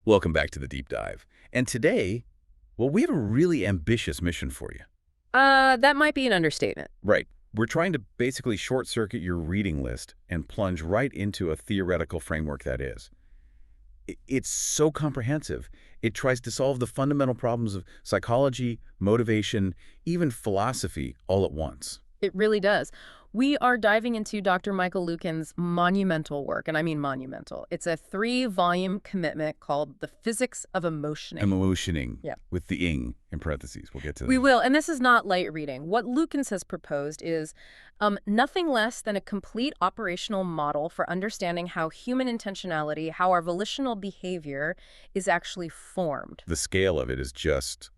Welcome back to the deep dive. And today, well, we have a really ambitious mission for you. That might be an understatement. Right. We're trying to basically short-circuit your reading list and plunge right into a theoretical framework that is. It's so comprehensive. It tries to solve the fundamental problems of psychology, motivation, even philosophy all at once. It really does. We are diving into Dr. Michael Lukens' monumental work, and I mean monumental. It's a 3-volume commitment called The Physics of Emotioning. Emotioning, Yeah. with the ing in parentheses. We'll get to that. We will, and this is not light reading. What Lukens has proposed is nothing less than a complete operational model for understanding how human intentionality, how our volitional behavior is actually formed. The scale of it is just,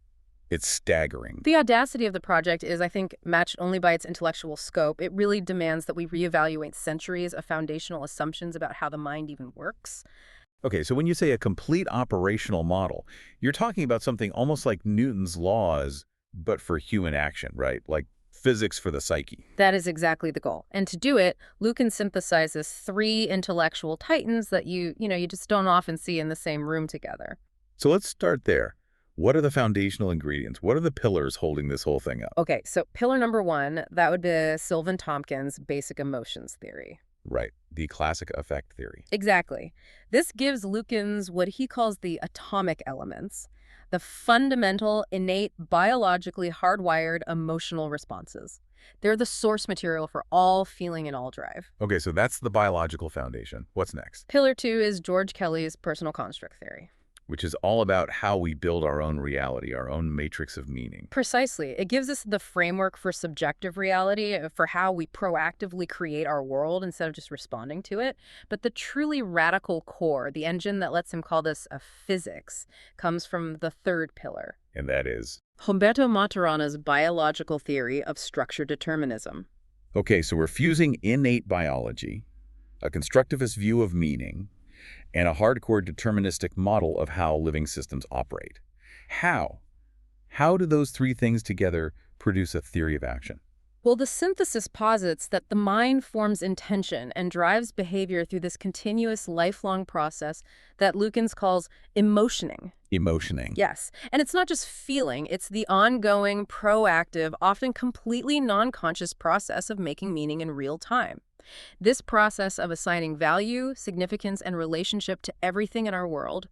it's staggering. The audacity of the project is, I think, matched only by its intellectual scope. It really demands that we reevaluate centuries of foundational assumptions about how the mind even works. Okay, so when you say a complete operational model, you're talking about something almost like Newton's laws, but for human action, right? Like physics for the psyche. That is exactly the goal. And to do it, Lukens synthesizes 3 intellectual titans that you just don't often see in the same room together. So let's start there. What are the foundational ingredients? What are the pillars holding this whole thing up? Okay, so pillar number 1, that would be Sylvan Tompkins' basic emotions theory. Right, the classic affect theory. Exactly. This gives Lukens what he calls the atomic elements, the fundamental, innate, biologically hardwired emotional responses. They're the source material for all feeling and all drive. Okay, so that's the biological foundation. What's next? Pillar 2 is George Kelly's personal construct theory. Which is all about how we build our own reality, our own matrix of meaning. Precisely. It gives us the framework for subjective reality, for how we proactively create our world instead of just responding to it. But the truly radical core, the engine that lets him call this a physics, comes from the 3rd pillar. And that is? Humberto Maturana's biological theory of structure determinism. Okay, so we're fusing innate biology, a constructivist view of meaning, and a hardcore deterministic model of how living systems operate. How? How do those 3 things together produce a theory of action? Well, the synthesis posits that the mind forms intention and drives behavior through this continuous lifelong process that Lukens calls emotioning. Emotioning. Yes. And it's not just feeling, it's the ongoing, proactive, often completely non-conscious process of making meaning in real time. This process of assigning value, significance, and relationship to everything in our world,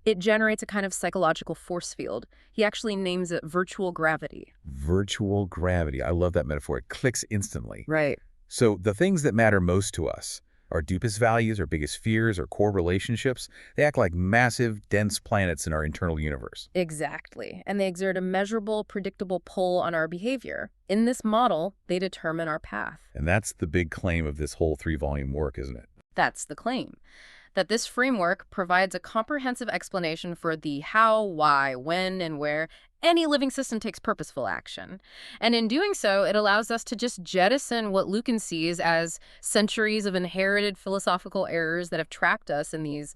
it generates a kind of psychological force field. He actually names it virtual gravity. Virtual gravity. I love that metaphor. It clicks instantly. Right. So the things that matter most to us, our deepest values, our biggest fears, our core relationships, they act like massive, dense planets in our internal universe. Exactly. And they exert a measurable, predictable pull on our behavior. In this model, they determine our path. And that's the big claim of this whole 3-volume work, isn't it? That's the claim. That this framework provides a comprehensive explanation for the how, why, when, and where any living system takes purposeful action. And in doing so, it allows us to just jettison what Lukens sees as centuries of inherited philosophical errors that have trapped us in these,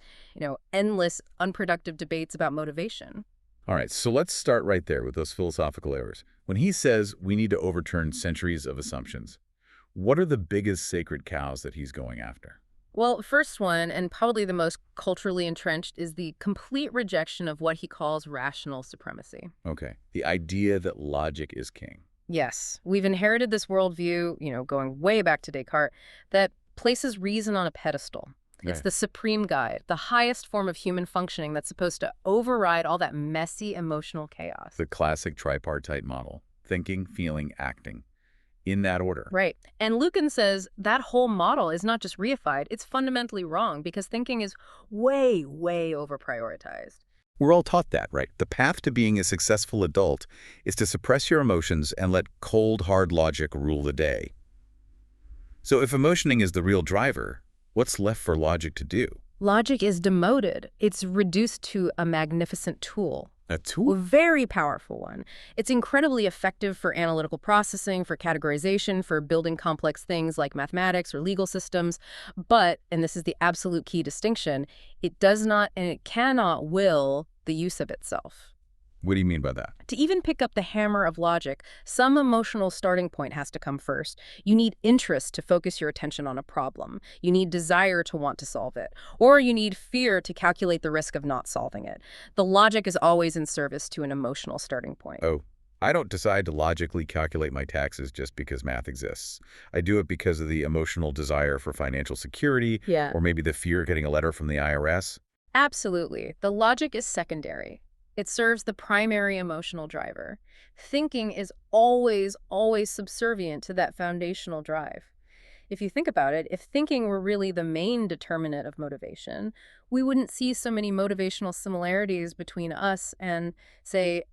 endless, unproductive debates about motivation. All right, so let's start right there with those philosophical errors. When he says we need to overturn centuries of assumptions, what are the biggest sacred cows that he's going after? Well, first one, and probably the most culturally entrenched, is the complete rejection of what he calls rational supremacy. Okay, the idea that logic is king. Yes, we've inherited this worldview, going way back to Descartes, that places reason on a pedestal. It's the supreme guide, the highest form of human functioning that's supposed to override all that messy emotional chaos. The classic tripartite model, thinking, feeling, acting. In that order. Right. And Lukens says that whole model is not just reified, it's fundamentally wrong because thinking is way, way over-prioritized. We're all taught that, right? The path to being a successful adult is to suppress your emotions and let cold, hard logic rule the day. So if emotioning is the real driver, what's left for logic to do? Logic is demoted. It's reduced to a magnificent tool. A tool? A very powerful one. It's incredibly effective for analytical processing, for categorization, for building complex things like mathematics or legal systems. But, and this is the absolute key distinction, it does not and it cannot will the use of itself. What do you mean by that? To even pick up the hammer of logic, some emotional starting point has to come first. You need interest to focus your attention on a problem. You need desire to want to solve it. Or you need fear to calculate the risk of not solving it. The logic is always in service to an emotional starting point. Oh, I don't decide to logically calculate my taxes just because math exists. I do it because of the emotional desire for financial security, Yeah. or maybe the fear of getting a letter from the IRS. Absolutely. The logic is secondary. It serves the primary emotional driver. Thinking is always, always subservient to that foundational drive. If you think about it, if thinking were really the main determinant of motivation, we wouldn't see so many motivational similarities between us and, say,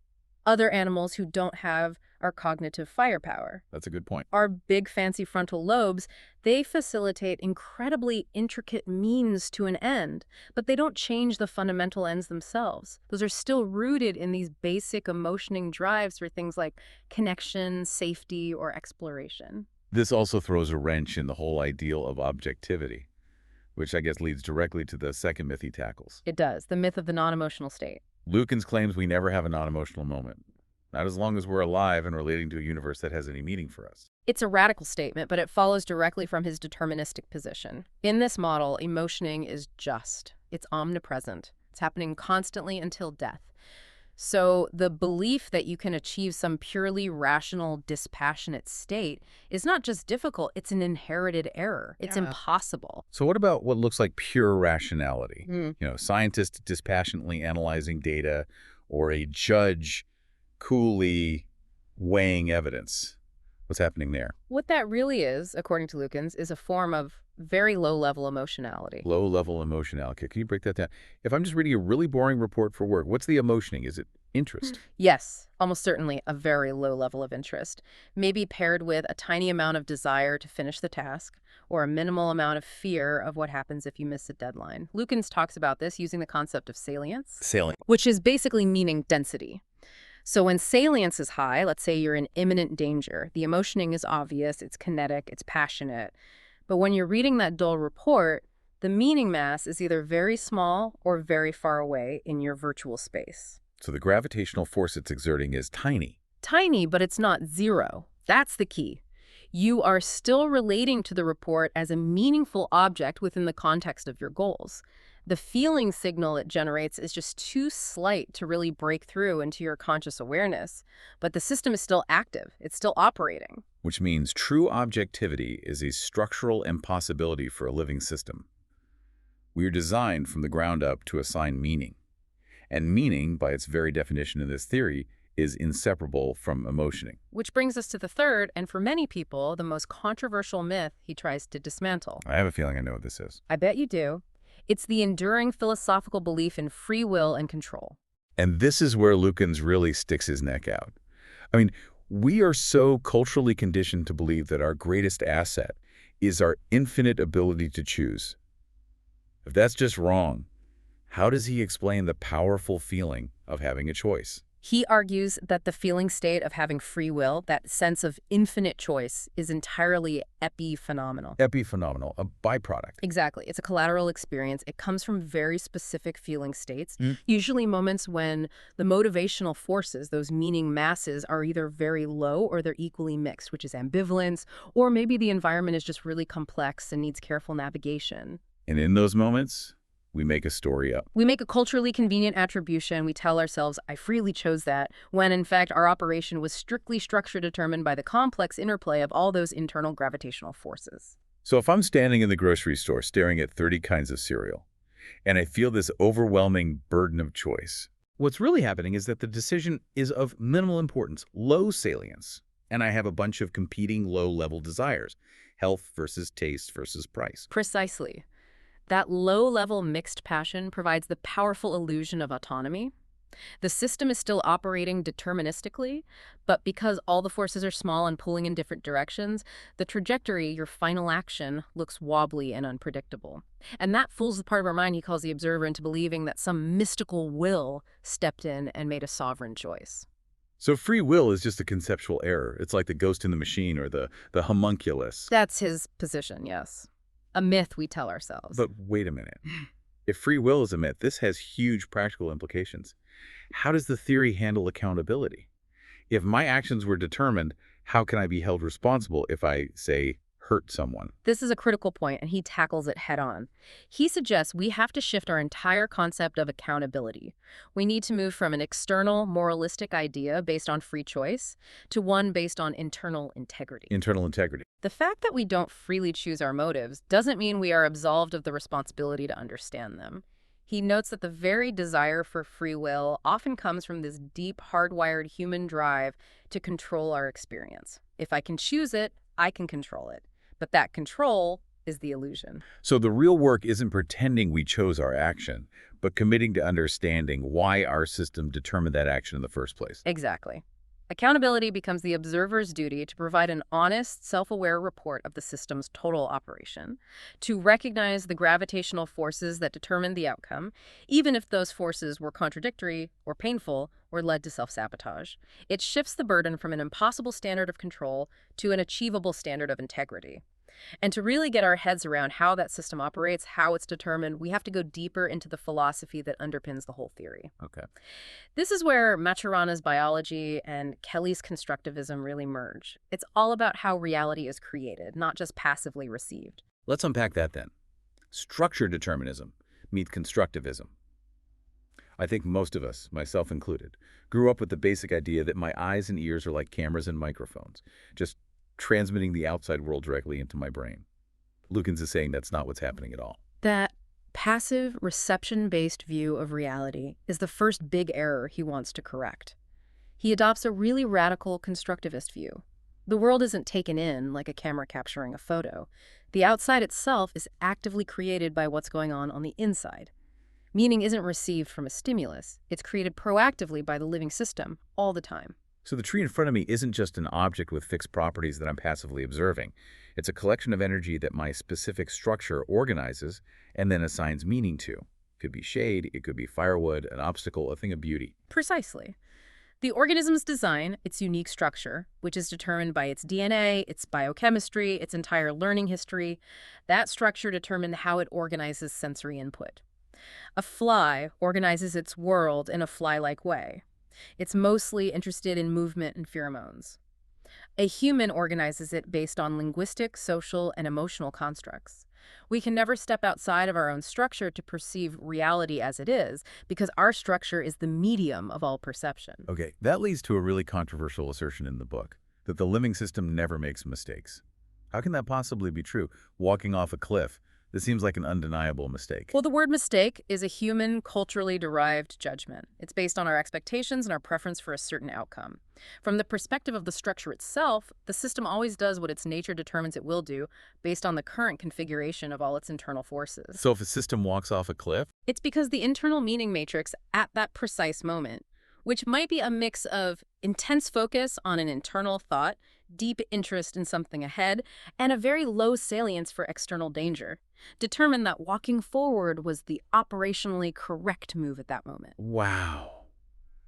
other animals who don't have our cognitive firepower. That's a good point. Our big fancy frontal lobes, they facilitate incredibly intricate means to an end, but they don't change the fundamental ends themselves. Those are still rooted in these basic emotioning drives for things like connection, safety, or exploration. This also throws a wrench in the whole ideal of objectivity, which I guess leads directly to the second myth he tackles. It does, the myth of the non-emotional state. Lukens claims we never have a non-emotional moment. Not as long as we're alive and relating to a universe that has any meaning for us. It's a radical statement, but it follows directly from his deterministic position. In this model, emotioning is just. It's omnipresent. It's happening constantly until death. So the belief that you can achieve some purely rational, dispassionate state is not just difficult, it's an inherited error. It's impossible. So what about what looks like pure rationality? Hmm. Scientists dispassionately analyzing data, or a judge coolly weighing evidence. What's happening there? What that really is, according to Lukens, is a form of very low-level emotionality. Low-level emotionality. Can you break that down? If I'm just reading a really boring report for work, what's the emotioning? Is it interest? Yes, almost certainly a very low level of interest, maybe paired with a tiny amount of desire to finish the task, or a minimal amount of fear of what happens if you miss a deadline. Lukens talks about this using the concept of salience, Sailing. which is basically meaning density. So when salience is high, let's say you're in imminent danger, the emotioning is obvious, it's kinetic, it's passionate. But when you're reading that dull report, the meaning mass is either very small or very far away in your virtual space. So the gravitational force it's exerting is tiny. Tiny, but it's not zero. That's the key. You are still relating to the report as a meaningful object within the context of your goals. The feeling signal it generates is just too slight to really break through into your conscious awareness, but the system is still active. It's still operating. Which means true objectivity is a structural impossibility for a living system. We are designed from the ground up to assign meaning. And meaning, by its very definition in this theory, is inseparable from emotioning. Which brings us to the third, and for many people, the most controversial myth he tries to dismantle. I have a feeling I know what this is. I bet you do. It's the enduring philosophical belief in free will and control. And this is where Lukens really sticks his neck out. I mean, we are so culturally conditioned to believe that our greatest asset is our infinite ability to choose. If that's just wrong, how does he explain the powerful feeling of having a choice? He argues that the feeling state of having free will, that sense of infinite choice, is entirely epiphenomenal. Epiphenomenal, a byproduct. Exactly. It's a collateral experience. It comes from very specific feeling states, usually moments when the motivational forces, those meaning masses, are either very low or they're equally mixed, which is ambivalence, or maybe the environment is just really complex and needs careful navigation. And in those moments, we make a story up. We make a culturally convenient attribution. We tell ourselves, I freely chose that, when in fact our operation was strictly structure determined by the complex interplay of all those internal gravitational forces. So if I'm standing in the grocery store staring at 30 kinds of cereal, and I feel this overwhelming burden of choice, what's really happening is that the decision is of minimal importance, low salience, and I have a bunch of competing low-level desires, health versus taste versus price. Precisely. That low-level mixed passion provides the powerful illusion of autonomy. The system is still operating deterministically, but because all the forces are small and pulling in different directions, the trajectory, your final action, looks wobbly and unpredictable. And that fools the part of our mind he calls the observer into believing that some mystical will stepped in and made a sovereign choice. So free will is just a conceptual error. It's like the ghost in the machine or the homunculus. That's his position, yes. A myth we tell ourselves. But wait a minute. If free will is a myth, this has huge practical implications. How does the theory handle accountability? If my actions were determined, how can I be held responsible if I, say, hurt someone? This is a critical point, and he tackles it head on. He suggests we have to shift our entire concept of accountability. We need to move from an external, moralistic idea based on free choice to one based on internal integrity. Internal integrity. The fact that we don't freely choose our motives doesn't mean we are absolved of the responsibility to understand them. He notes that the very desire for free will often comes from this deep, hardwired human drive to control our experience. If I can choose it, I can control it. But that control is the illusion. So the real work isn't pretending we chose our action, but committing to understanding why our system determined that action in the first place. Exactly. Accountability becomes the observer's duty to provide an honest, self-aware report of the system's total operation, to recognize the gravitational forces that determine the outcome, even if those forces were contradictory or painful or led to self-sabotage. It shifts the burden from an impossible standard of control to an achievable standard of integrity. And to really get our heads around how that system operates, how it's determined, we have to go deeper into the philosophy that underpins the whole theory. Okay. This is where Maturana's biology and Kelly's constructivism really merge. It's all about how reality is created, not just passively received. Let's unpack that then. Structured determinism meets constructivism. I think most of us, myself included, grew up with the basic idea that my eyes and ears are like cameras and microphones, just transmitting the outside world directly into my brain. Lukens is saying that's not what's happening at all. That passive, reception-based view of reality is the first big error he wants to correct. He adopts a really radical constructivist view. The world isn't taken in like a camera capturing a photo. The outside itself is actively created by what's going on the inside. Meaning isn't received from a stimulus. It's created proactively by the living system all the time. So the tree in front of me isn't just an object with fixed properties that I'm passively observing. It's a collection of energy that my specific structure organizes and then assigns meaning to. It could be shade, it could be firewood, an obstacle, a thing of beauty. Precisely. The organism's design, its unique structure, which is determined by its DNA, its biochemistry, its entire learning history, that structure determines how it organizes sensory input. A fly organizes its world in a fly-like way. It's mostly interested in movement and pheromones. A human organizes it based on linguistic, social, and emotional constructs. We can never step outside of our own structure to perceive reality as it is, because our structure is the medium of all perception. Okay, that leads to a really controversial assertion in the book, that the living system never makes mistakes. How can that possibly be true? Walking off a cliff, this seems like an undeniable mistake. Well, the word mistake is a human, culturally derived judgment. It's based on our expectations and our preference for a certain outcome. From the perspective of the structure itself, the system always does what its nature determines it will do based on the current configuration of all its internal forces. So if a system walks off a cliff? It's because the internal meaning matrix at that precise moment, which might be a mix of intense focus on an internal thought, deep interest in something ahead, and a very low salience for external danger, determined that walking forward was the operationally correct move at that moment. Wow.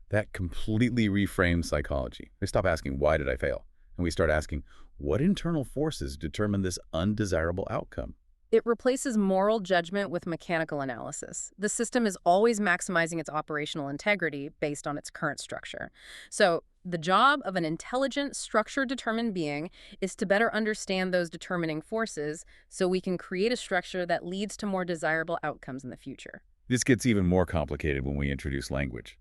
That completely reframes psychology. We stop asking, why did I fail? And we start asking, what internal forces determine this undesirable outcome? It replaces moral judgment with mechanical analysis. The system is always maximizing its operational integrity based on its current structure. So the job of an intelligent, structure-determined being is to better understand those determining forces so we can create a structure that leads to more desirable outcomes in the future. This gets even more complicated when we introduce language.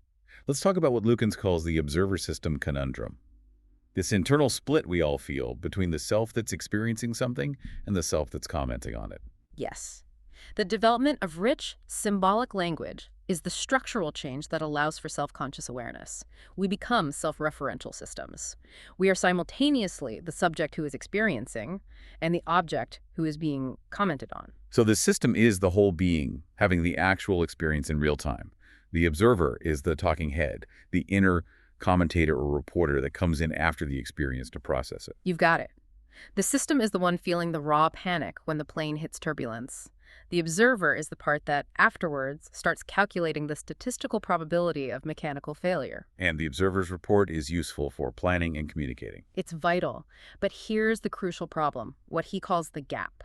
Let's talk about what Lukens calls the observer system conundrum. This internal split we all feel between the self that's experiencing something and the self that's commenting on it. Yes. The development of rich, symbolic language is the structural change that allows for self-conscious awareness. We become self-referential systems. We are simultaneously the subject who is experiencing and the object who is being commented on. So the system is the whole being, having the actual experience in real time. The observer is the talking head, the inner commentator or reporter that comes in after the experience to process it. You've got it. The system is the one feeling the raw panic when the plane hits turbulence. The observer is the part that, afterwards, starts calculating the statistical probability of mechanical failure. And the observer's report is useful for planning and communicating. It's vital. But here's the crucial problem, what he calls the gap.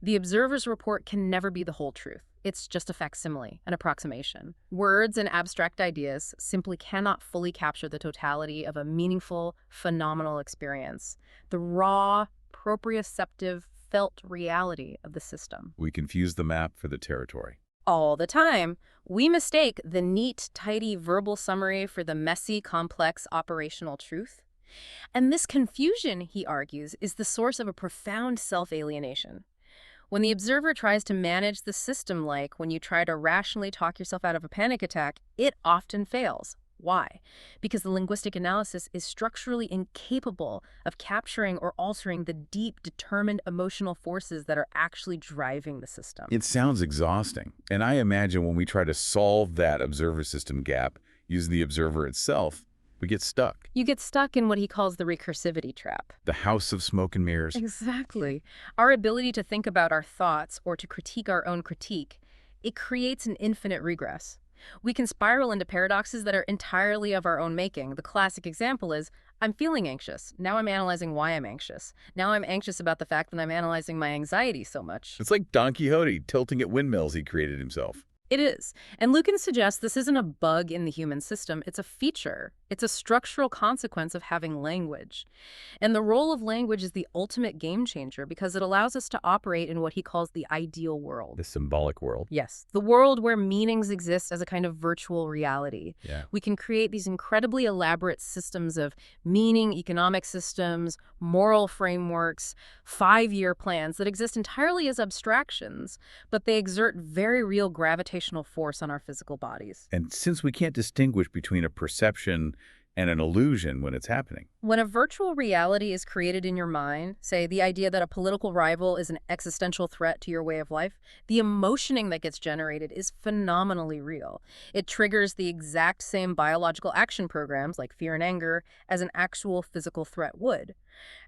The observer's report can never be the whole truth. It's just a facsimile, an approximation. Words and abstract ideas simply cannot fully capture the totality of a meaningful, phenomenal experience. The raw, proprioceptive, felt reality of the system. We confuse the map for the territory. All the time, we mistake the neat, tidy verbal summary for the messy, complex operational truth. And this confusion, he argues, is the source of a profound self-alienation. When the observer tries to manage the system, like when you try to rationally talk yourself out of a panic attack, it often fails. Why? Because the linguistic analysis is structurally incapable of capturing or altering the deep, determined emotional forces that are actually driving the system. It sounds exhausting, and I imagine when we try to solve that observer-system gap, use the observer itself, we get stuck. You get stuck in what he calls the recursivity trap. The house of smoke and mirrors. Exactly. Our ability to think about our thoughts or to critique our own critique, it creates an infinite regress. We can spiral into paradoxes that are entirely of our own making. The classic example is, I'm feeling anxious. Now I'm analyzing why I'm anxious. Now I'm anxious about the fact that I'm analyzing my anxiety so much. It's like Don Quixote tilting at windmills he created himself. It is. And Lukens suggests this isn't a bug in the human system, it's a feature. It's a structural consequence of having language. And the role of language is the ultimate game changer because it allows us to operate in what he calls the ideal world. The symbolic world. Yes, the world where meanings exist as a kind of virtual reality. Yeah. We can create these incredibly elaborate systems of meaning, economic systems, moral frameworks, 5-year plans that exist entirely as abstractions, but they exert very real gravitational force on our physical bodies. And since we can't distinguish between a perception and an illusion when it's happening. When a virtual reality is created in your mind, say the idea that a political rival is an existential threat to your way of life, the emotioning that gets generated is phenomenally real. It triggers the exact same biological action programs, like fear and anger, as an actual physical threat would.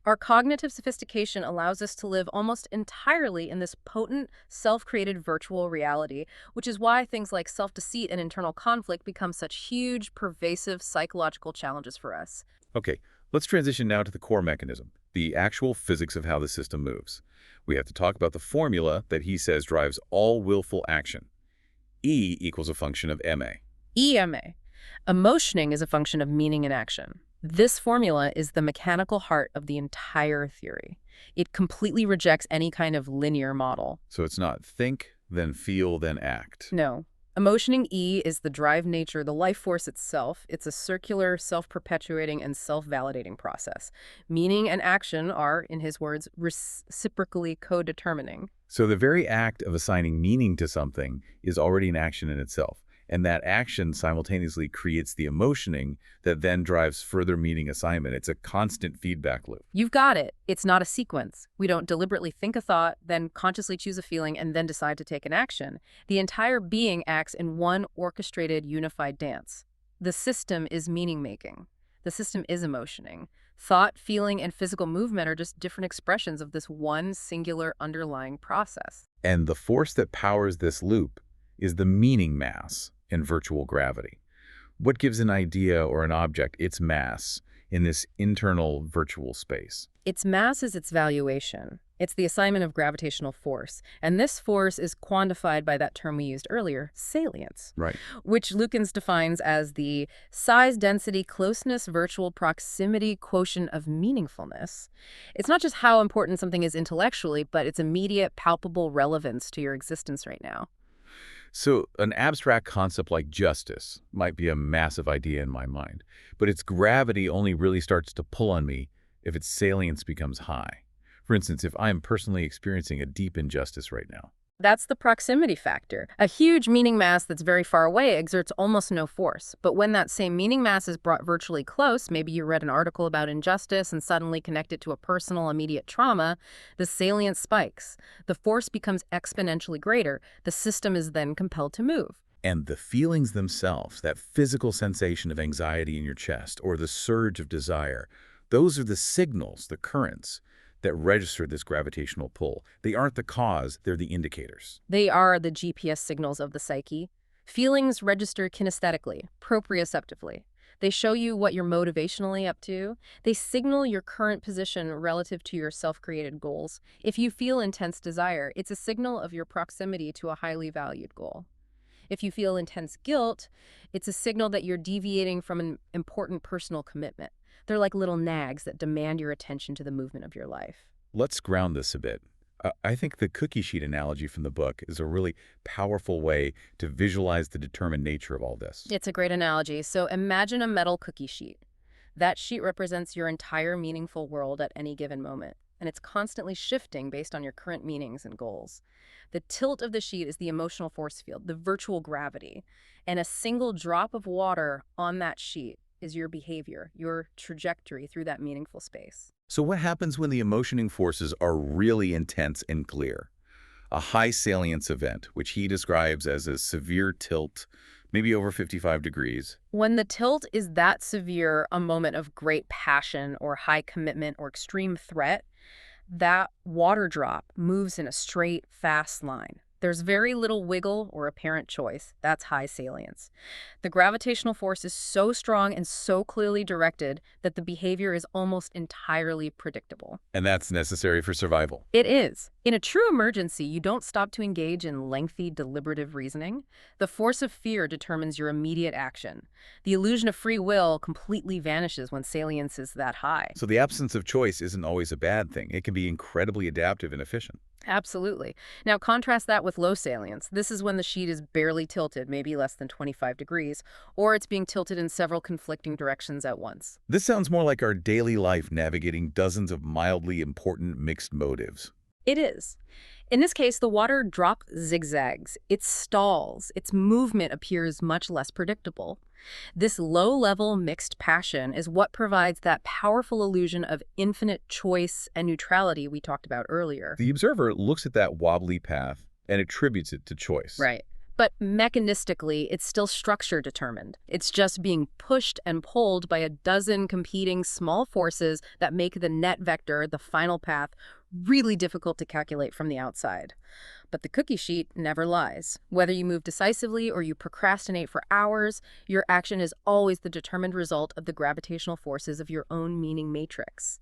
Our cognitive sophistication allows us to live almost entirely in this potent, self-created virtual reality, which is why things like self-deceit and internal conflict become such huge, pervasive psychological challenges for us. Okay, let's transition now to the core mechanism, the actual physics of how the system moves. We have to talk about the formula that he says drives all willful action. E equals a function of MA. EMA. Emotioning is a function of meaning and action. This formula is the mechanical heart of the entire theory. It completely rejects any kind of linear model. So it's not think, then feel, then act. No. Emotioning E is the drive nature, the life force itself. It's a circular, self-perpetuating, and self-validating process. Meaning and action are, in his words, reciprocally co-determining. So the very act of assigning meaning to something is already an action in itself. And that action simultaneously creates the emotioning that then drives further meaning assignment. It's a constant feedback loop. You've got it. It's not a sequence. We don't deliberately think a thought, then consciously choose a feeling, and then decide to take an action. The entire being acts in one orchestrated, unified dance. The system is meaning-making. The system is emotioning. Thought, feeling, and physical movement are just different expressions of this one singular underlying process. And the force that powers this loop is the meaning mass in virtual gravity. What gives an idea or an object its mass in this internal virtual space? Its mass is its valuation. It's the assignment of gravitational force. And this force is quantified by that term we used earlier, salience. Right. Which Lukens defines as the size, density, closeness, virtual proximity quotient of meaningfulness. It's not just how important something is intellectually, but its immediate, palpable relevance to your existence right now. So an abstract concept like justice might be a massive idea in my mind, but its gravity only really starts to pull on me if its salience becomes high. For instance, if I am personally experiencing a deep injustice right now. That's the proximity factor. A huge meaning mass that's very far away exerts almost no force. But when that same meaning mass is brought virtually close, maybe you read an article about injustice and suddenly connect it to a personal, immediate trauma, the salience spikes. The force becomes exponentially greater. The system is then compelled to move. And the feelings themselves, that physical sensation of anxiety in your chest or the surge of desire, those are the signals, the currents, that register this gravitational pull. They aren't the cause, they're the indicators. They are the GPS signals of the psyche. Feelings register kinesthetically, proprioceptively. They show you what you're motivationally up to. They signal your current position relative to your self-created goals. If you feel intense desire, it's a signal of your proximity to a highly valued goal. If you feel intense guilt, it's a signal that you're deviating from an important personal commitment. They're like little nags that demand your attention to the movement of your life. Let's ground this a bit. I think the cookie sheet analogy from the book is a really powerful way to visualize the determined nature of all this. It's a great analogy. So imagine a metal cookie sheet. That sheet represents your entire meaningful world at any given moment, and it's constantly shifting based on your current meanings and goals. The tilt of the sheet is the emotional force field, the virtual gravity, and a single drop of water on that sheet is your behavior, your trajectory through that meaningful space. So what happens when the emotioning forces are really intense and clear? A high salience event, which he describes as a severe tilt, maybe over 55 degrees. When the tilt is that severe, a moment of great passion or high commitment or extreme threat, that water drop moves in a straight, fast line. There's very little wiggle or apparent choice. That's high salience. The gravitational force is so strong and so clearly directed that the behavior is almost entirely predictable. And that's necessary for survival. It is. In a true emergency, you don't stop to engage in lengthy, deliberative reasoning. The force of fear determines your immediate action. The illusion of free will completely vanishes when salience is that high. So the absence of choice isn't always a bad thing. It can be incredibly adaptive and efficient. Absolutely. Now contrast that with low salience. This is when the sheet is barely tilted, maybe less than 25 degrees, or it's being tilted in several conflicting directions at once. This sounds more like our daily life navigating dozens of mildly important mixed motives. It is. In this case, the water drop zigzags. It stalls. Its movement appears much less predictable. This low-level mixed passion is what provides that powerful illusion of infinite choice and neutrality we talked about earlier. The observer looks at that wobbly path and attributes it to choice. Right. But mechanistically, it's still structure determined. It's just being pushed and pulled by a dozen competing small forces that make the net vector, the final path, really difficult to calculate from the outside. But the cookie sheet never lies. Whether you move decisively or you procrastinate for hours, your action is always the determined result of the gravitational forces of your own meaning matrix.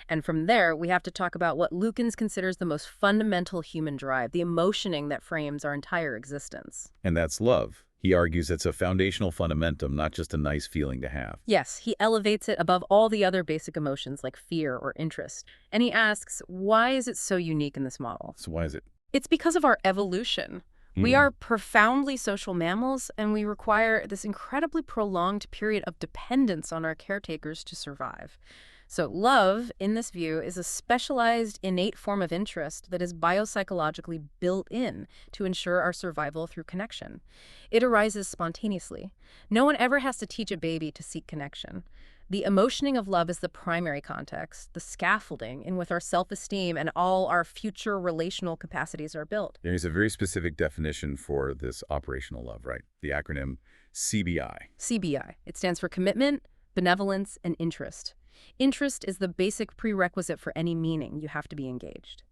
And from there, we have to talk about what Lukens considers the most fundamental human drive, the emotioning that frames our entire existence. And that's love. He argues it's a foundational fundamentum, not just a nice feeling to have. Yes, he elevates it above all the other basic emotions like fear or interest. And he asks, why is it so unique in this model? So why is it? It's because of our evolution. We are profoundly social mammals, and we require this incredibly prolonged period of dependence on our caretakers to survive. So love, in this view, is a specialized, innate form of interest that is biopsychologically built in to ensure our survival through connection. It arises spontaneously. No one ever has to teach a baby to seek connection. The emotioning of love is the primary context, the scaffolding in which our self-esteem and all our future relational capacities are built. There's a very specific definition for this operational love, right? The acronym CBI. CBI. It stands for commitment, benevolence, and interest. Interest is the basic prerequisite for any meaning. You have to be engaged.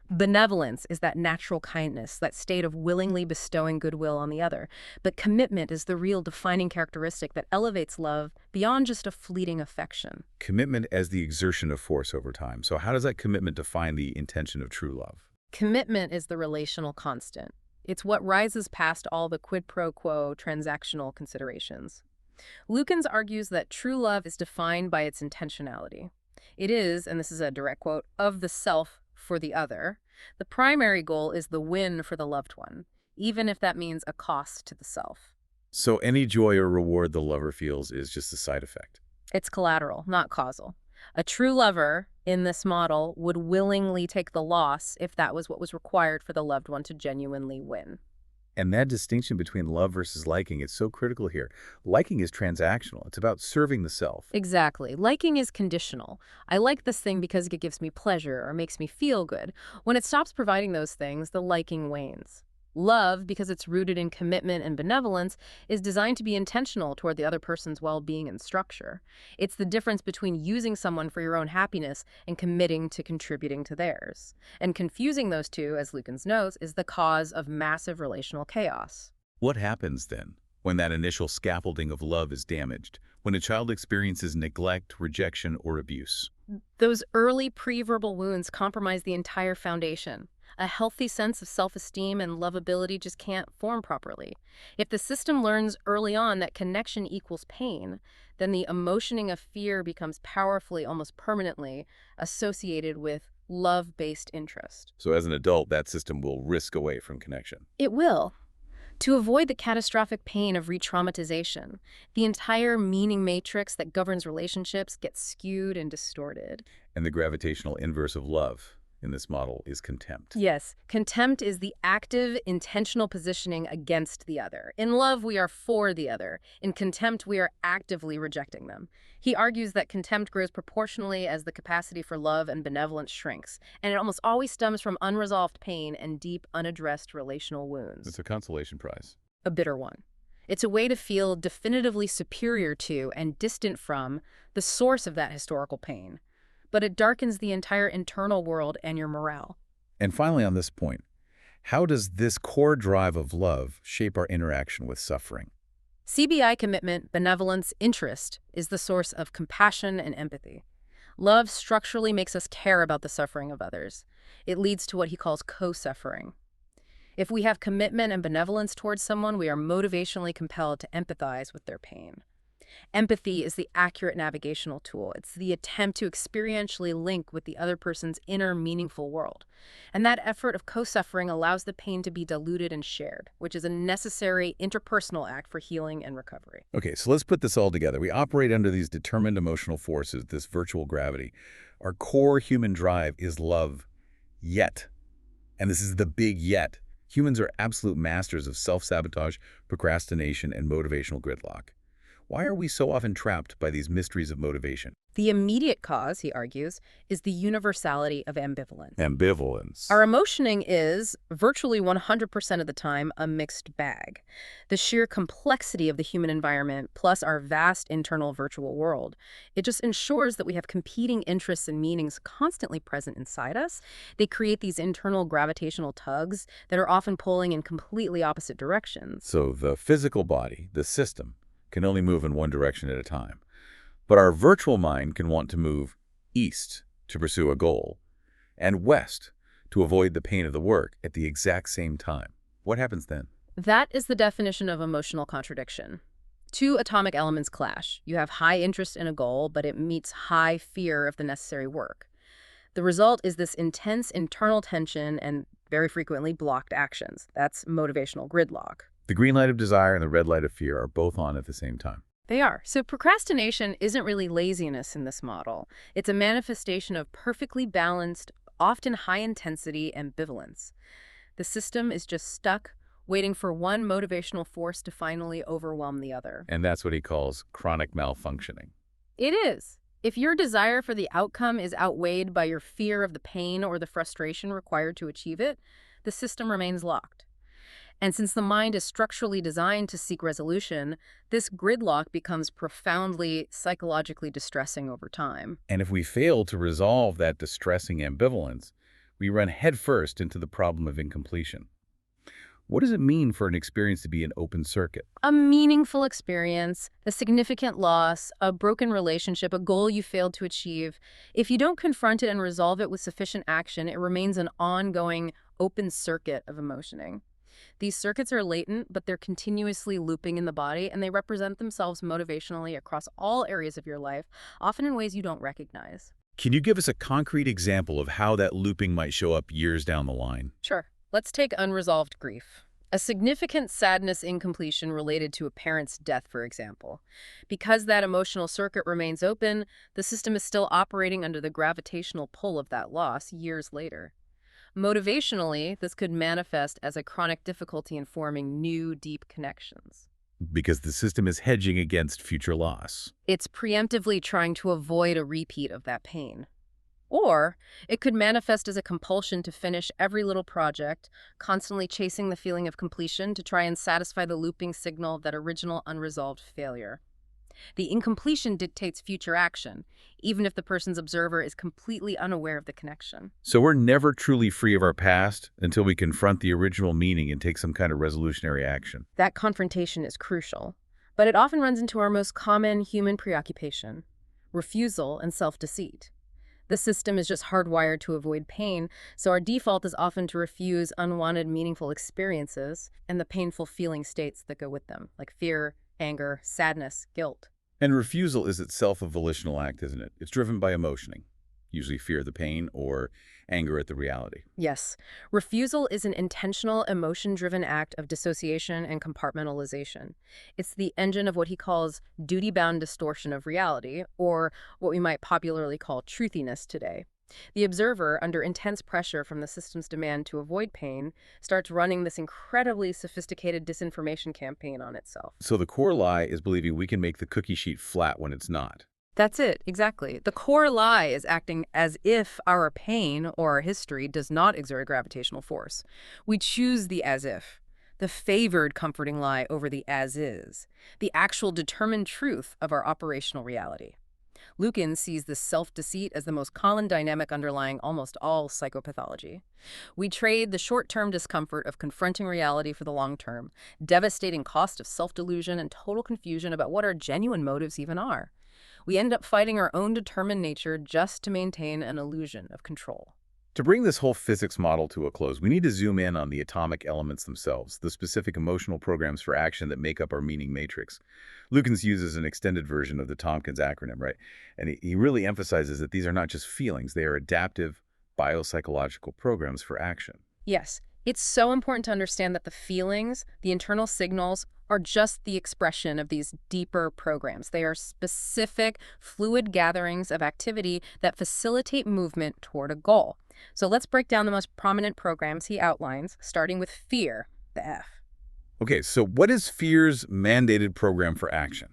Benevolence is that natural kindness, that state of willingly bestowing goodwill on the other. But commitment is the real defining characteristic that elevates love beyond just a fleeting affection. Commitment as the exertion of force over time. So how does that commitment define the intention of true love? Commitment is the relational constant. It's what rises past all the quid pro quo transactional considerations. Lukens argues that true love is defined by its intentionality. It is, and this is a direct quote, of the self for the other. The primary goal is the win for the loved one, even if that means a cost to the self. So any joy or reward the lover feels is just a side effect. It's collateral, not causal. A true lover, in this model, would willingly take the loss if that was what was required for the loved one to genuinely win. And that distinction between love versus liking is so critical here. Liking is transactional. It's about serving the self. Exactly. Liking is conditional. I like this thing because it gives me pleasure or makes me feel good. When it stops providing those things, the liking wanes. Love, because it's rooted in commitment and benevolence, is designed to be intentional toward the other person's well-being and structure. It's the difference between using someone for your own happiness and committing to contributing to theirs. And confusing those two, as Lukens notes, is the cause of massive relational chaos. What happens then when that initial scaffolding of love is damaged, when a child experiences neglect, rejection, or abuse. Those early pre-verbal wounds compromise the entire foundation. A healthy sense of self-esteem and lovability just can't form properly. If the system learns early on that connection equals pain, then the emotioning of fear becomes powerfully, almost permanently, associated with love-based interest. So as an adult, that system will risk away from connection. It will. To avoid the catastrophic pain of re-traumatization, the entire meaning matrix that governs relationships gets skewed and distorted. And the gravitational inverse of love in this model is contempt. Yes, contempt is the active, intentional positioning against the other. In love, we are for the other. In contempt, we are actively rejecting them. He argues that contempt grows proportionally as the capacity for love and benevolence shrinks, and it almost always stems from unresolved pain and deep, unaddressed relational wounds. It's a consolation prize. A bitter one. It's a way to feel definitively superior to and distant from the source of that historical pain. But it darkens the entire internal world and your morale. And finally, on this point, how does this core drive of love shape our interaction with suffering? CBI commitment, benevolence, interest is the source of compassion and empathy. Love structurally makes us care about the suffering of others. It leads to what he calls co-suffering. If we have commitment and benevolence towards someone, we are motivationally compelled to empathize with their pain. Empathy is the accurate navigational tool. It's the attempt to experientially link with the other person's inner meaningful world. And that effort of co-suffering allows the pain to be diluted and shared, which is a necessary interpersonal act for healing and recovery. Okay, so let's put this all together. We operate under these determined emotional forces, this virtual gravity. Our core human drive is love, yet. And this is the big yet. Humans are absolute masters of self-sabotage, procrastination, and motivational gridlock. Why are we so often trapped by these mysteries of motivation? The immediate cause, he argues, is the universality of ambivalence. Ambivalence. Our emotioning is, virtually 100% of the time, a mixed bag. The sheer complexity of the human environment, plus our vast internal virtual world, it just ensures that we have competing interests and meanings constantly present inside us. They create these internal gravitational tugs that are often pulling in completely opposite directions. So the physical body, the system, can only move in one direction at a time. But our virtual mind can want to move east to pursue a goal, and west to avoid the pain of the work at the exact same time. What happens then? That is the definition of emotional contradiction. Two atomic elements clash. You have high interest in a goal, but it meets high fear of the necessary work. The result is this intense internal tension and very frequently blocked actions. That's motivational gridlock. The green light of desire and the red light of fear are both on at the same time. They are. So procrastination isn't really laziness in this model. It's a manifestation of perfectly balanced, often high-intensity ambivalence. The system is just stuck, waiting for one motivational force to finally overwhelm the other. And that's what he calls chronic malfunctioning. It is. If your desire for the outcome is outweighed by your fear of the pain or the frustration required to achieve it, the system remains locked. And since the mind is structurally designed to seek resolution, this gridlock becomes profoundly psychologically distressing over time. And if we fail to resolve that distressing ambivalence, we run headfirst into the problem of incompletion. What does it mean for an experience to be an open circuit? A meaningful experience, a significant loss, a broken relationship, a goal you failed to achieve. If you don't confront it and resolve it with sufficient action, it remains an ongoing open circuit of emotioning. These circuits are latent, but they're continuously looping in the body, and they represent themselves motivationally across all areas of your life, often in ways you don't recognize. Can you give us a concrete example of how that looping might show up years down the line? Sure. Let's take unresolved grief. A significant sadness incompletion related to a parent's death, for example. Because that emotional circuit remains open, the system is still operating under the gravitational pull of that loss years later. Motivationally, this could manifest as a chronic difficulty in forming new, deep connections. Because the system is hedging against future loss. It's preemptively trying to avoid a repeat of that pain. Or it could manifest as a compulsion to finish every little project, constantly chasing the feeling of completion to try and satisfy the looping signal of that original unresolved failure. The incompletion dictates future action, even if the person's observer is completely unaware of the connection. So we're never truly free of our past until we confront the original meaning and take some kind of resolutionary action. That confrontation is crucial, but it often runs into our most common human preoccupation: refusal and self-deceit. The system is just hardwired to avoid pain, so our default is often to refuse unwanted, meaningful experiences and the painful feeling states that go with them, like fear, anger, sadness, guilt. And refusal is itself a volitional act, isn't it? It's driven by emotioning, usually fear of the pain or anger at the reality. Yes, refusal is an intentional, emotion-driven act of dissociation and compartmentalization. It's the engine of what he calls duty-bound distortion of reality, or what we might popularly call truthiness today. The observer, under intense pressure from the system's demand to avoid pain, starts running this incredibly sophisticated disinformation campaign on itself. So the core lie is believing we can make the cookie sheet flat when it's not. That's it, exactly. The core lie is acting as if our pain or our history does not exert a gravitational force. We choose the as if, the favored comforting lie over the as is, the actual determined truth of our operational reality. Lukens sees this self-deceit as the most common dynamic underlying almost all psychopathology. We trade the short-term discomfort of confronting reality for the long-term, devastating cost of self-delusion and total confusion about what our genuine motives even are. We end up fighting our own determined nature just to maintain an illusion of control. To bring this whole physics model to a close, we need to zoom in on the atomic elements themselves, the specific emotional programs for action that make up our meaning matrix. Lukens uses an extended version of the Tompkins acronym, right? And he really emphasizes that these are not just feelings, they are adaptive biopsychological programs for action. Yes, it's so important to understand that the feelings, the internal signals, are just the expression of these deeper programs. They are specific, fluid gatherings of activity that facilitate movement toward a goal. So let's break down the most prominent programs he outlines, starting with fear, the F. Okay, so what is fear's mandated program for action?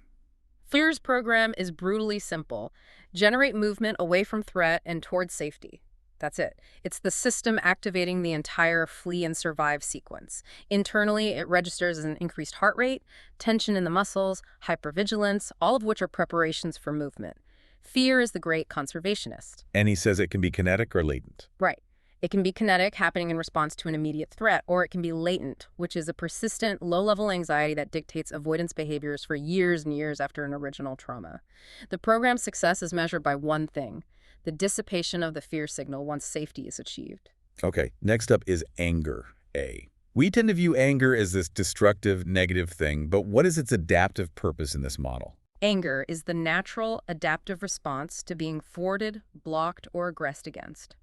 Fear's program is brutally simple: generate movement away from threat and towards safety. That's it. It's the system activating the entire flee and survive sequence. Internally, it registers as an increased heart rate, tension in the muscles, hypervigilance, all of which are preparations for movement. Fear is the great conservationist. And he says it can be kinetic or latent. Right. It can be kinetic, happening in response to an immediate threat, or it can be latent, which is a persistent, low-level anxiety that dictates avoidance behaviors for years and years after an original trauma. The program's success is measured by one thing: the dissipation of the fear signal once safety is achieved. Okay, next up is anger, A. We tend to view anger as this destructive, negative thing, but what is its adaptive purpose in this model? Anger is the natural, adaptive response to being thwarted, blocked, or aggressed against.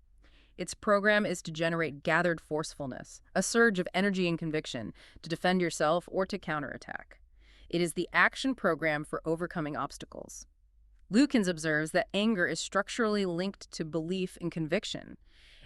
Its program is to generate gathered forcefulness, a surge of energy and conviction, to defend yourself or to counterattack. It is the action program for overcoming obstacles. Lukens observes that anger is structurally linked to belief and conviction.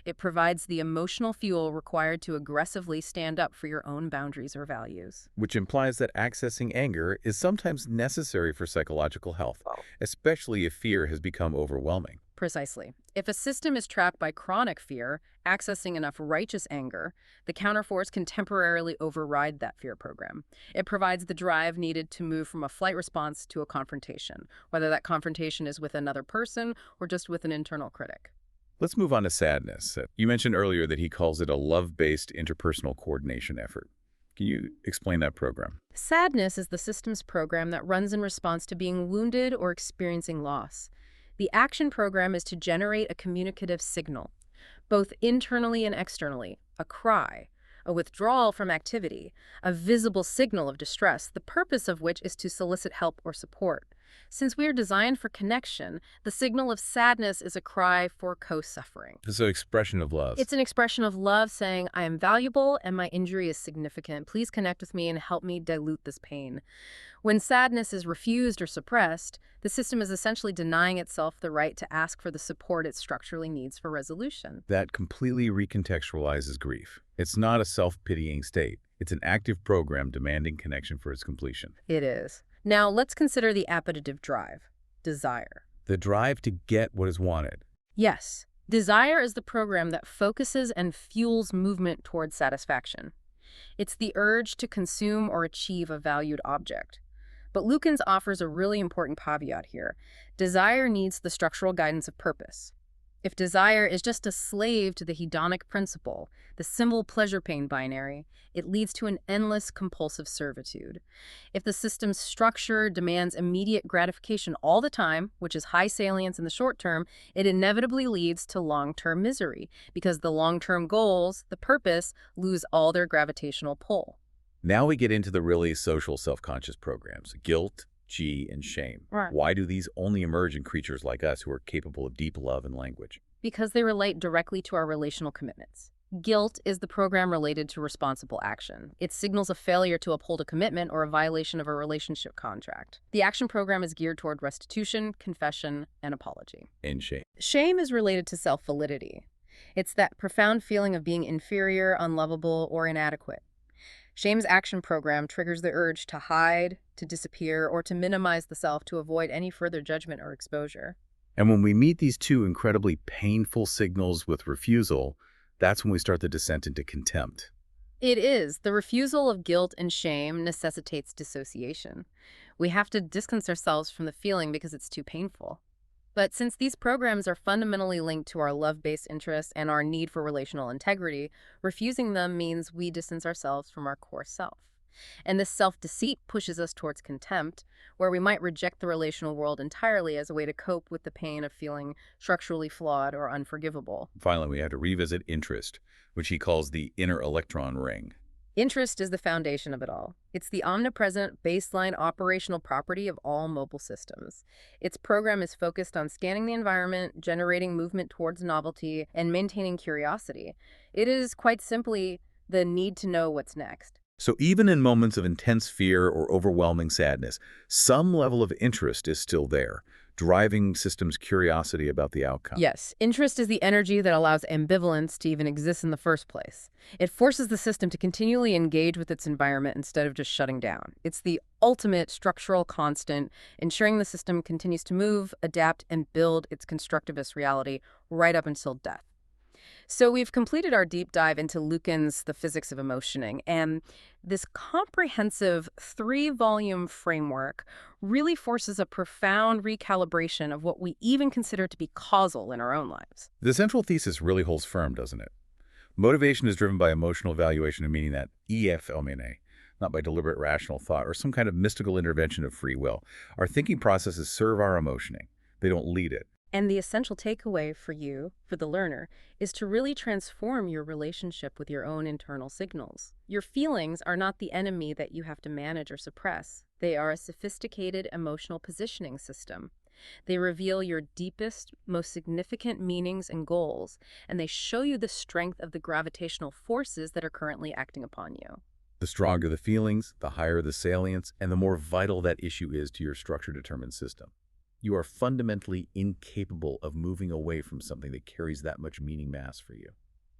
It provides the emotional fuel required to aggressively stand up for your own boundaries or values. Which implies that accessing anger is sometimes necessary for psychological health, especially if fear has become overwhelming. Precisely. If a system is trapped by chronic fear, accessing enough righteous anger, the counterforce can temporarily override that fear program. It provides the drive needed to move from a flight response to a confrontation, whether that confrontation is with another person or just with an internal critic. Let's move on to sadness. You mentioned earlier that he calls it a love-based interpersonal coordination effort. Can you explain that program? Sadness is the system's program that runs in response to being wounded or experiencing loss. The action program is to generate a communicative signal, both internally and externally: a cry, a withdrawal from activity, a visible signal of distress, the purpose of which is to solicit help or support. Since we are designed for connection, the signal of sadness is a cry for co-suffering. It's an expression of love. It's an expression of love saying, I am valuable and my injury is significant. Please connect with me and help me dilute this pain. When sadness is refused or suppressed, the system is essentially denying itself the right to ask for the support it structurally needs for resolution. That completely recontextualizes grief. It's not a self-pitying state. It's an active program demanding connection for its completion. It is. Now let's consider the appetitive drive, desire. The drive to get what is wanted. Yes, desire is the program that focuses and fuels movement towards satisfaction. It's the urge to consume or achieve a valued object. But Lukens offers a really important caveat here. Desire needs the structural guidance of purpose. If desire is just a slave to the hedonic principle, the symbol pleasure-pain binary, it leads to an endless compulsive servitude. If the system's structure demands immediate gratification all the time, which is high salience in the short term, it inevitably leads to long-term misery, because the long-term goals, the purpose, lose all their gravitational pull. Now we get into the really social self-conscious programs, guilt, G, and shame. Right. Why do these only emerge in creatures like us who are capable of deep love and language? Because they relate directly to our relational commitments. Guilt is the program related to responsible action. It signals a failure to uphold a commitment or a violation of a relationship contract. The action program is geared toward restitution, confession, and apology. And shame. Shame is related to self-validity. It's that profound feeling of being inferior, unlovable, or inadequate. Shame's action program triggers the urge to hide, to disappear, or to minimize the self to avoid any further judgment or exposure. And when we meet these two incredibly painful signals with refusal, that's when we start the descent into contempt. It is. The refusal of guilt and shame necessitates dissociation. We have to distance ourselves from the feeling because it's too painful. But since these programs are fundamentally linked to our love-based interests and our need for relational integrity, refusing them means we distance ourselves from our core self. And this self-deceit pushes us towards contempt, where we might reject the relational world entirely as a way to cope with the pain of feeling structurally flawed or unforgivable. Finally, we had to revisit interest, which he calls the inner electron ring. Interest is the foundation of it all. It's the omnipresent baseline operational property of all mobile systems. Its program is focused on scanning the environment, generating movement towards novelty, and maintaining curiosity. It is quite simply the need to know what's next. So even in moments of intense fear or overwhelming sadness, some level of interest is still there, driving systems' curiosity about the outcome. Yes, interest is the energy that allows ambivalence to even exist in the first place. It forces the system to continually engage with its environment instead of just shutting down. It's the ultimate structural constant, ensuring the system continues to move, adapt, and build its constructivist reality right up until death. So we've completed our deep dive into Lukens' The Physics of Emotioning, and this comprehensive 3-volume framework really forces a profound recalibration of what we even consider to be causal in our own lives. The central thesis really holds firm, doesn't it? Motivation is driven by emotional evaluation and meaning, that EFMNA, not by deliberate rational thought or some kind of mystical intervention of free will. Our thinking processes serve our emotioning. They don't lead it. And the essential takeaway for you, for the learner, is to really transform your relationship with your own internal signals. Your feelings are not the enemy that you have to manage or suppress. They are a sophisticated emotional positioning system. They reveal your deepest, most significant meanings and goals, and they show you the strength of the gravitational forces that are currently acting upon you. The stronger the feelings, the higher the salience, and the more vital that issue is to your structure-determined system. You are fundamentally incapable of moving away from something that carries that much meaning mass for you.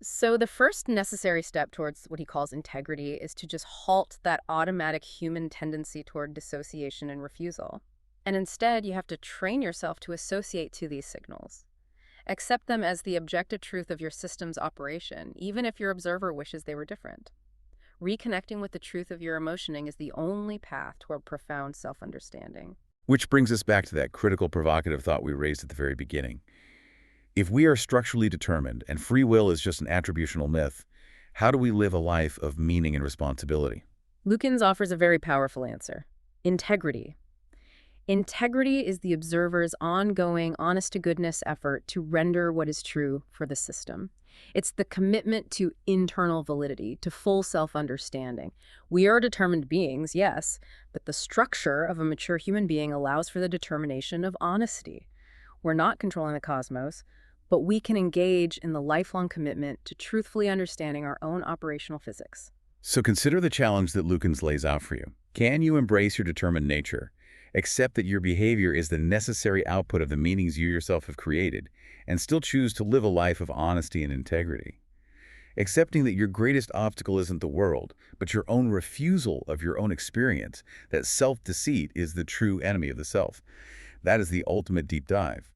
So the first necessary step towards what he calls integrity is to just halt that automatic human tendency toward dissociation and refusal. And instead, you have to train yourself to associate to these signals. Accept them as the objective truth of your system's operation, even if your observer wishes they were different. Reconnecting with the truth of your emotioning is the only path toward profound self-understanding. Which brings us back to that critical, provocative thought we raised at the very beginning. If we are structurally determined and free will is just an attributional myth, how do we live a life of meaning and responsibility? Lukens offers a very powerful answer. Integrity. Integrity is the observer's ongoing, honest-to-goodness effort to render what is true for the system. It's the commitment to internal validity, to full self-understanding. We are determined beings, yes, but the structure of a mature human being allows for the determination of honesty. We're not controlling the cosmos, but we can engage in the lifelong commitment to truthfully understanding our own operational physics. So consider the challenge that Lukens lays out for you. Can you embrace your determined nature, accept that your behavior is the necessary output of the meanings you yourself have created, and still choose to live a life of honesty and integrity? Accepting that your greatest obstacle isn't the world, but your own refusal of your own experience, that self-deceit is the true enemy of the self. That is the ultimate deep dive.